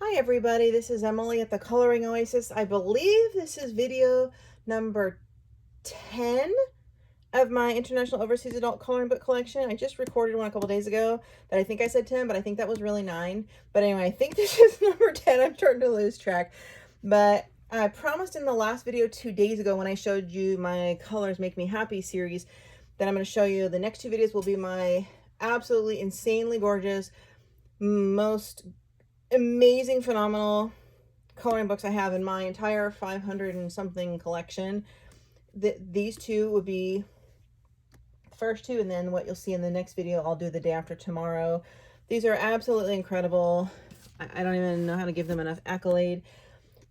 Hi everybody, this is Emily at the Coloring Oasis. I believe this is video number 10 of my International Overseas Adult Coloring Book Collection. I just recorded one a couple days ago that I think I said 10, but I think that was really 9. But anyway, I think this is number 10. I'm starting to lose track. But I promised in the last video 2 days ago when I showed you my Colors Make Me Happy series that I'm going to show you. The next 2 videos will be my absolutely insanely gorgeous, most amazing, phenomenal coloring books I have in my entire 500 and something collection. These 2 would be the first 2, and then what you'll see in the next video I'll do the day after tomorrow. These are absolutely incredible. I don't even know how to give them enough accolade.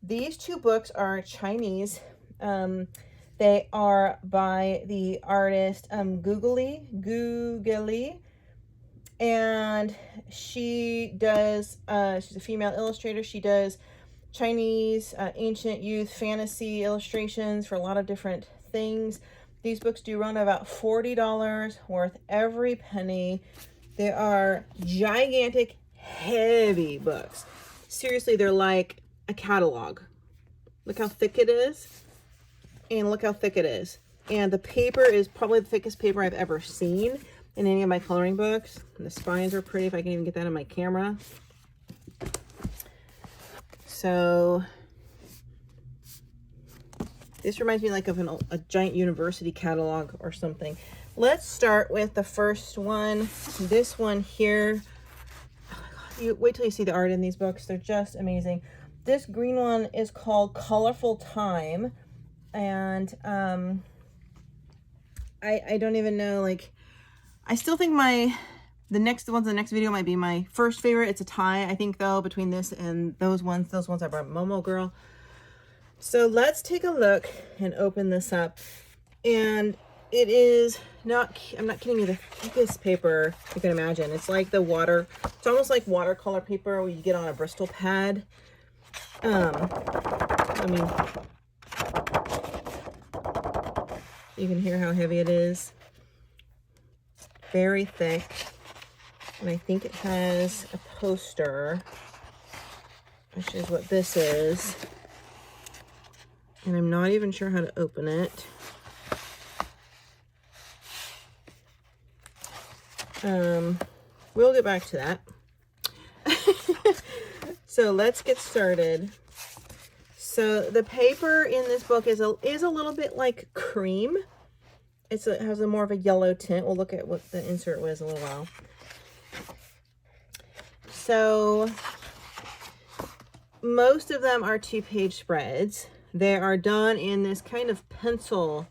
These 2 books are Chinese. They are by the artist Gugeli, and she does, she's a female illustrator. She does Chinese, ancient youth fantasy illustrations for a lot of different things. These books do run about $40, worth every penny. They are gigantic, heavy books. Seriously, they're like a catalog. Look how thick it is, and look how thick it is. And the paper is probably the thickest paper I've ever seen in any of my coloring books. And the spines are pretty, if I can even get that on my camera. So this reminds me like of a giant university catalog or something. Let's start with the first one. This one here. Oh my God, you wait till you see the art in these books. They're just amazing. This green one is called Colorful Time. And I don't even know, like, I still think the next video might be my first favorite. It's a tie, I think, though, between this and those ones. Those ones are by Momo Girl. So let's take a look and open this up. And it is not, I'm not kidding you, the thickest paper you can imagine. It's like the water, it's almost like watercolor paper where you get on a Bristol pad. I mean, you can hear how heavy it is. Very thick. And I think it has a poster, which is what this is. And I'm not even sure how to open it. We'll get back to that. So let's get started. So the paper in this book is a little bit like cream. It has a more of a yellow tint. We'll look at what the insert was in a little while. So most of them are 2-page spreads. They are done in this kind of pencil.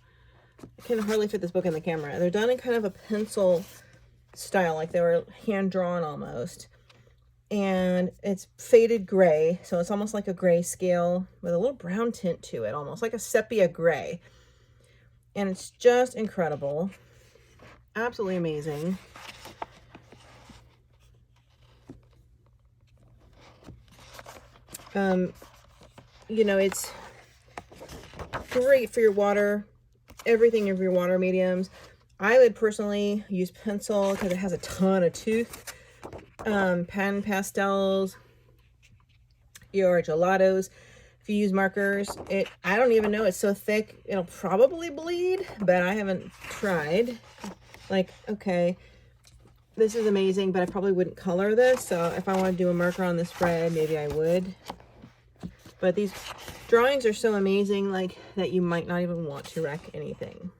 I can hardly fit this book in the camera. They're done in kind of a pencil style, like they were hand drawn almost. And it's faded gray, so it's almost like a grayscale with a little brown tint to it, almost like a sepia gray. And it's just incredible. Absolutely amazing. You know, it's great for your water, everything of your water mediums. I would personally use pencil because it has a ton of tooth. Pen pastels, your gelatos. If you use markers, I don't even know, it's so thick it'll probably bleed, but I haven't tried. Like, okay, this is amazing, but I probably wouldn't color this. So if I want to do a marker on the spread, maybe I would. But these drawings are so amazing, like, that you might not even want to wreck anything.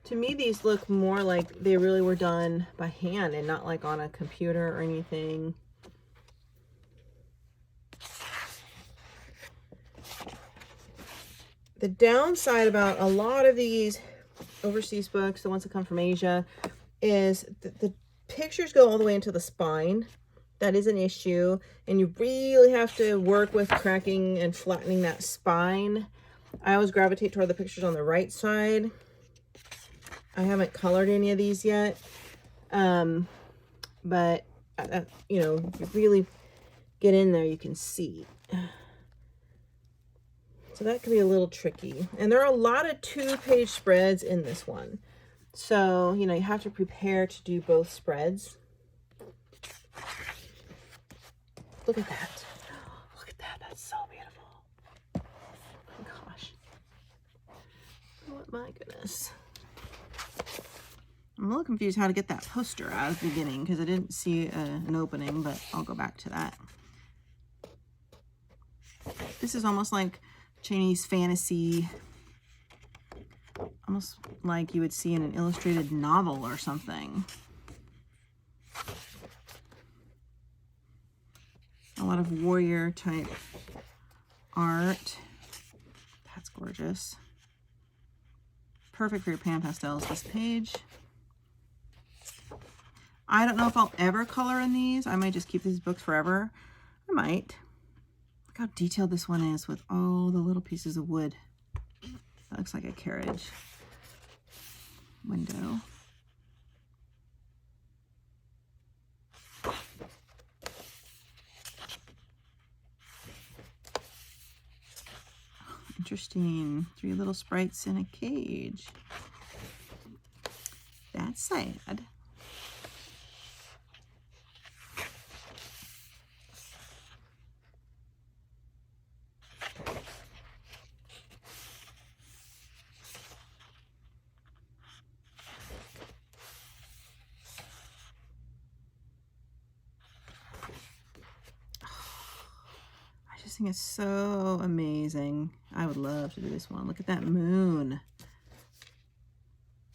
To me, these look more like they really were done by hand and not like on a computer or anything. The downside about a lot of these overseas books, the ones that come from Asia, is the pictures go all the way into the spine. That is an issue, and you really have to work with cracking and flattening that spine. I always gravitate toward the pictures on the right side. I haven't colored any of these yet, but you know, you really get in there, you can see. So that can be a little tricky. And there are a lot of 2-page spreads in this one. So, you know, you have to prepare to do both spreads. Look at that. Look at that. That's so beautiful. Oh my gosh. Oh my goodness. I'm a little confused how to get that poster out at the beginning because I didn't see an opening, but I'll go back to that. This is almost like Chinese fantasy, almost like you would see in an illustrated novel or something. A lot of warrior type art. That's gorgeous. Perfect for your pan pastels, this page. I don't know if I'll ever color in these. I might just keep these books forever. I might. Look how detailed this one is with all the little pieces of wood. That looks like a carriage window. Interesting. 3 little sprites in a cage. That's sad. I just think it's so amazing. I would love to do this one. Look at that moon.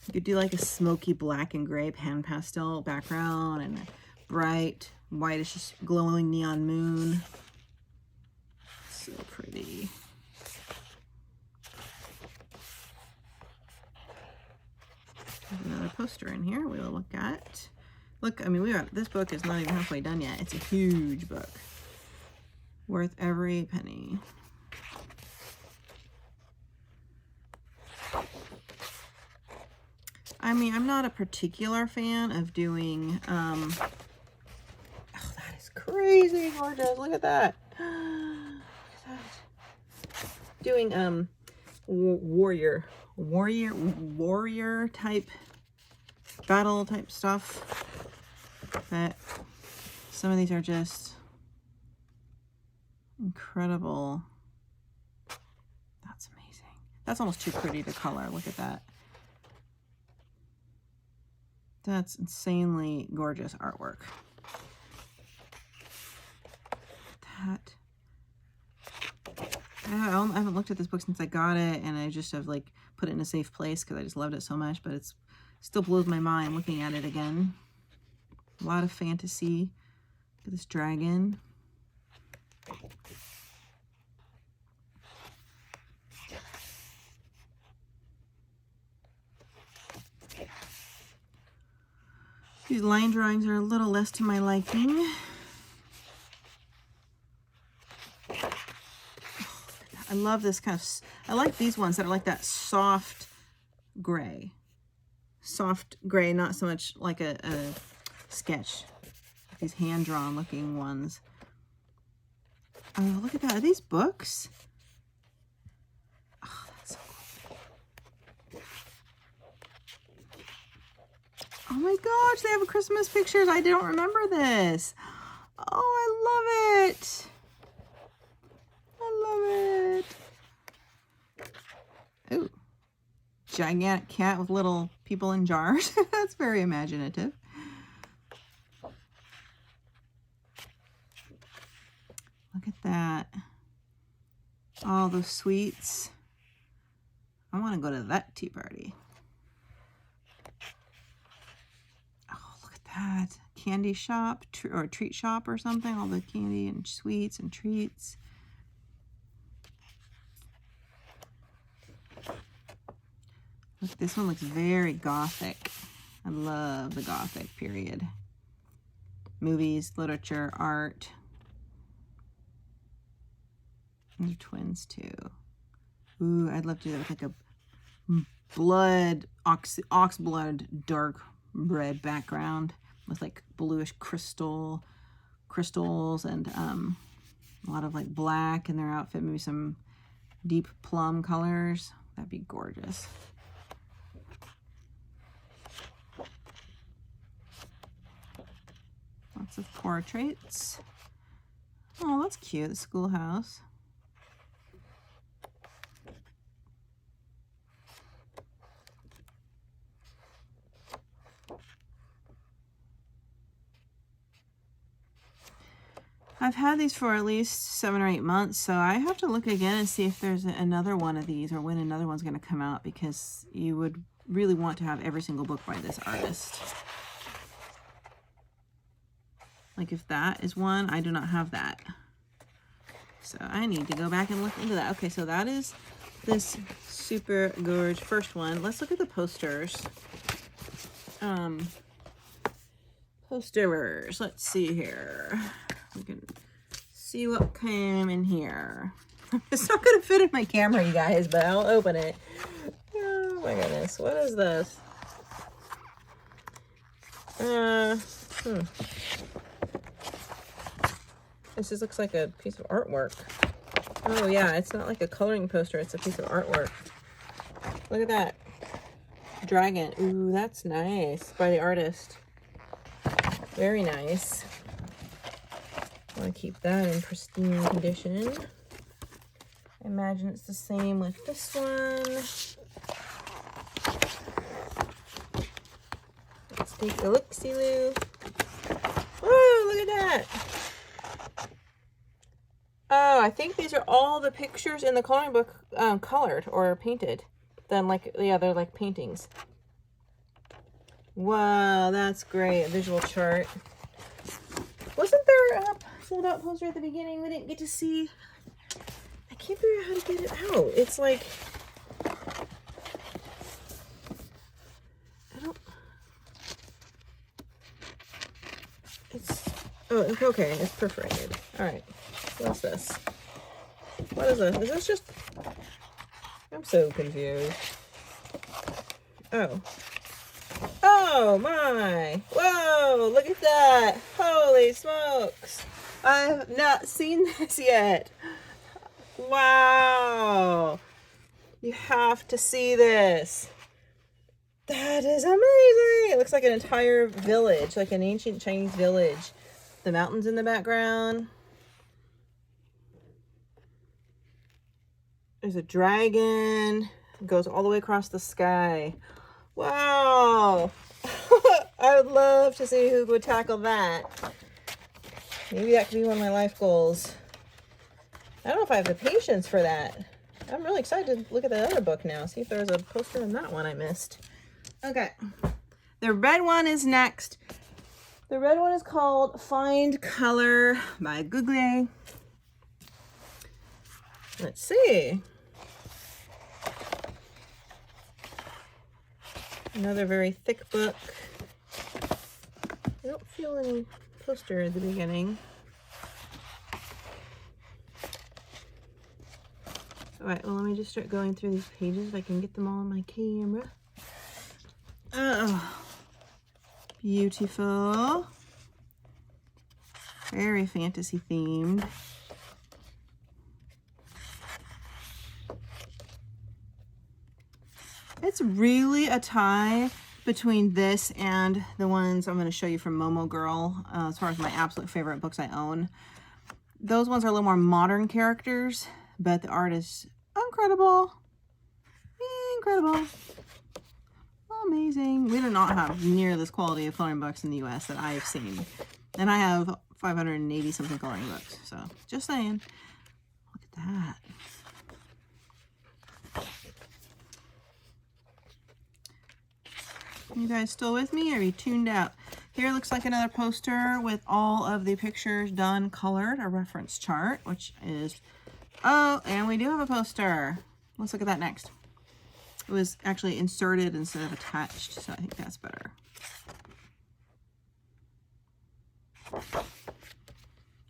You could do like a smoky black and gray pan pastel background and a bright whitish glowing neon moon. So pretty. There's another poster in here we'll look at. Look, I mean, this book is not even halfway done yet. It's a huge book. Worth every penny. I mean, I'm not a particular fan of doing, oh, that is crazy gorgeous. Look at that. Look at that. Doing, warrior type, battle type stuff. But some of these are just incredible. That's amazing. That's almost too pretty to color. Look at that. That's insanely gorgeous artwork. That. I haven't looked at this book since I got it, and I just have like put it in a safe place because I just loved it so much, but it's still blows my mind looking at it again. A lot of fantasy. Look at this dragon. These line drawings are a little less to my liking. I love this kind of, I like these ones that are like that soft gray. Soft gray, not so much like a sketch. These hand-drawn looking ones. Oh, look at that. Are these books? Oh, that's so cool. Oh my gosh, they have Christmas pictures. I don't remember this. Oh, I love it. I love it. Ooh. Gigantic cat with little people in jars. That's very imaginative. Look at that. All those sweets. I want to go to that tea party. Oh, look at that. Candy shop or treat shop or something. All the candy and sweets and treats. Look, this one looks very gothic. I love the gothic period. Movies, literature, art. These are twins too. Ooh, I'd love to do that with like a blood, ox blood, dark red background with like bluish crystals and a lot of like black in their outfit, maybe some deep plum colors. That'd be gorgeous. Lots of portraits. Oh, that's cute, the schoolhouse. I've had these for at least 7 or 8 months, so I have to look again and see if there's another one of these or when another one's going to come out, because you would really want to have every single book by this artist. Like if that is one, I do not have that. So I need to go back and look into that. Okay, so that is this super gorge first one. Let's look at the posters. Posters. Let's see here. We can see what came in here. It's not gonna fit in my camera, you guys, but I'll open it. Oh my goodness, what is this? This just looks like a piece of artwork. Oh yeah, it's not like a coloring poster, it's a piece of artwork. Look at that. Dragon. Ooh, that's nice. By the artist. Very nice. I want to keep that in pristine condition. I imagine it's the same with this one. Let's take a look-see-loo. Whoa, look at that. Oh, I think these are all the pictures in the coloring book colored or painted. Then like, yeah, they're like paintings. Wow, that's great. A visual chart. Wasn't there a sold out poster at the beginning we didn't get to see? I can't figure out how to get it out. It's like, I don't, it's, oh, okay, it's perforated. All right, what's this? What is this? Is this just, I'm so confused. Oh. Oh my! Whoa! Look at that! Holy smokes! I have not seen this yet. Wow! You have to see this. That is amazing! It looks like an entire village, like an ancient Chinese village. The mountains in the background. There's a dragon. It goes all the way across the sky. Wow! I would love to see who would tackle that. Maybe that could be one of my life goals. I don't know if I have the patience for that. I'm really excited to look at that other book now. See if there's a poster in that one I missed. Okay. The red one is next. The red one is called Find Color by Gugeli. Let's see. Another very thick book. I don't feel any poster at the beginning. All right, well, let me just start going through these pages if I can get them all on my camera. Oh, beautiful. Very fantasy themed. It's really a tie between this and the ones I'm going to show you from Momo Girl, as far as my absolute favorite books I own. Those ones are a little more modern characters, but the art is incredible. Incredible. Amazing. We do not have near this quality of coloring books in the US that I've seen. And I have 580 something coloring books, so just saying. Look at that. You guys still with me, or are you tuned out? Here looks like another poster with all of the pictures done colored, a reference chart, which is, oh, and we do have a poster. Let's look at that next. It was actually inserted instead of attached, so I think that's better.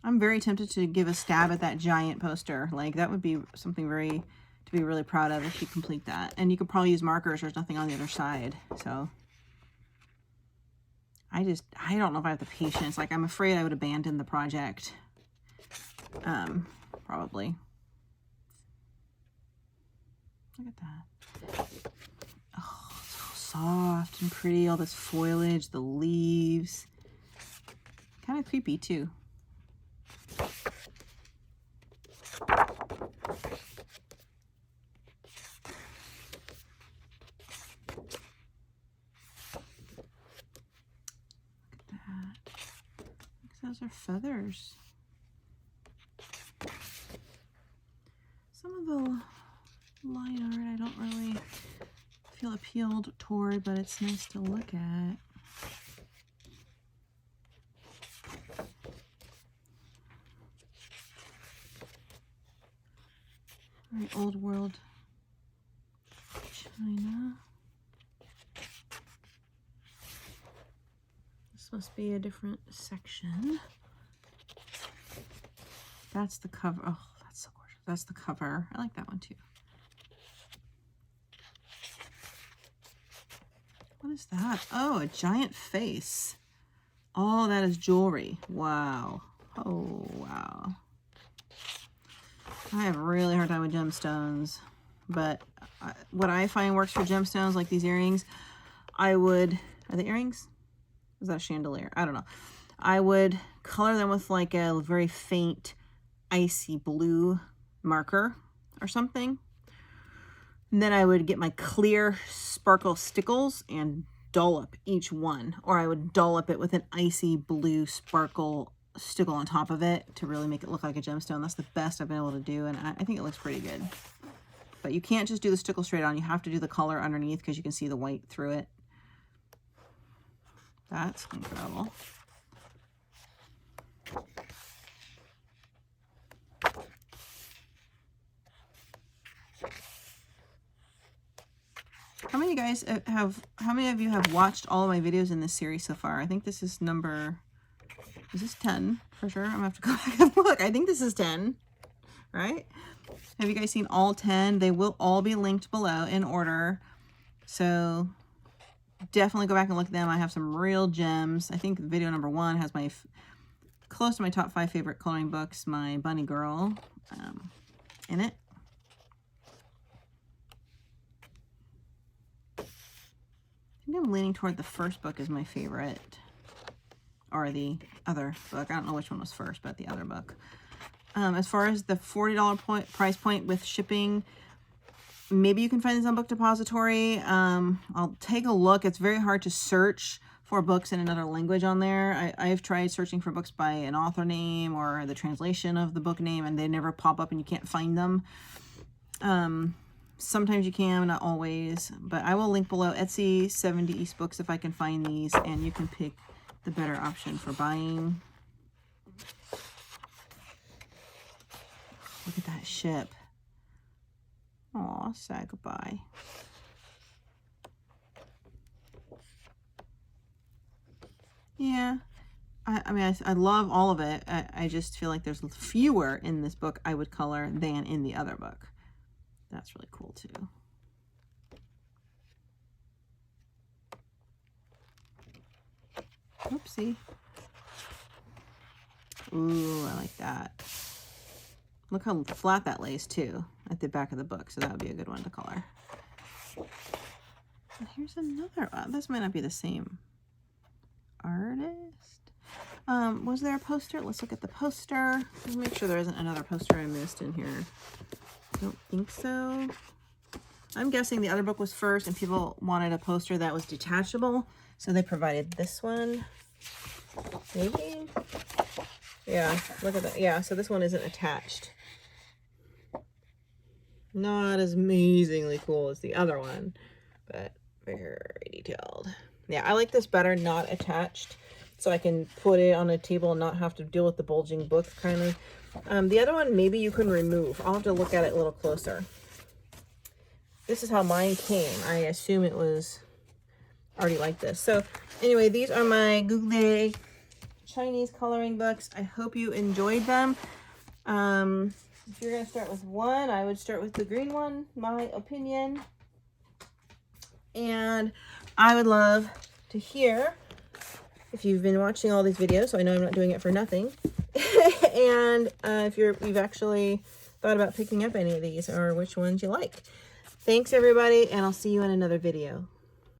I'm very tempted to give a stab at that giant poster. Like, that would be something to be really proud of if you complete that. And you could probably use markers. There's nothing on the other side, so I don't know if I have the patience. Like, I'm afraid I would abandon the project. Probably. Look at that. Oh, so soft and pretty. All this foliage, the leaves. Kind of creepy, too. Those are feathers. Some of the line art I don't really feel appealed toward, but it's nice to look at. Very old world China. This must be a different section. That's the cover. Oh, that's so gorgeous. That's the cover. I like that one too. What is that? Oh, a giant face. Oh, that is jewelry. Wow. Oh, wow. I have a really hard time with gemstones, but what I find works for gemstones, like these earrings, I would, are they earrings? Is that a chandelier? I don't know. I would color them with like a very faint icy blue marker or something. And then I would get my clear sparkle stickles and dollop each one, or I would dollop it with an icy blue sparkle stickle on top of it to really make it look like a gemstone. That's the best I've been able to do, and I think it looks pretty good. But you can't just do the stickle straight on. You have to do the color underneath because you can see the white through it. That's incredible. How many of you have watched all of my videos in this series so far? I think this is number, is this 10 for sure? I'm gonna have to go back and look. I think this is 10, right? Have you guys seen all 10? They will all be linked below in order. So definitely go back and look at them. I have some real gems. I think video number 1 has my close to my top 5 favorite coloring books, my Bunny Girl in it. I think I'm leaning toward the first book is my favorite, or the other book. I don't know which one was first, but the other book. As far as the $40 price point with shipping, maybe you can find this on Book Depository. I'll take a look. It's very hard to search for books in another language on there. I've tried searching for books by an author name or the translation of the book name, and they never pop up and you can't find them. Sometimes you can, not always, but I will link below Etsy, 70 East Books if I can find these, and you can pick the better option for buying. Look at that ship. Aw, say goodbye. Yeah, I mean, I love all of it. I just feel like there's fewer in this book I would color than in the other book. That's really cool too. Oopsie. Ooh, I like that. Look how flat that lays too at the back of the book, so that would be a good one to color. And here's another one. This might not be the same artist. Was there a poster? Let's look at the poster. Let's make sure there isn't another poster I missed in here. Don't think so. I'm guessing the other book was first and people wanted a poster that was detachable, so they provided this one. Maybe? Yeah, look at that. Yeah, so this one isn't attached. Not as amazingly cool as the other one, but very detailed. Yeah, I like this better not attached, so I can put it on a table and not have to deal with the bulging book kind of. The other one, maybe you can remove. I'll have to look at it a little closer. This is how mine came. I assume it was already like this. So anyway, these are my Gugeli Chinese coloring books. I hope you enjoyed them. If you're going to start with one, I would start with the green one, my opinion. And I would love to hear if you've been watching all these videos, so I know I'm not doing it for nothing. And if you've actually thought about picking up any of these or which ones you like. Thanks everybody, and I'll see you in another video.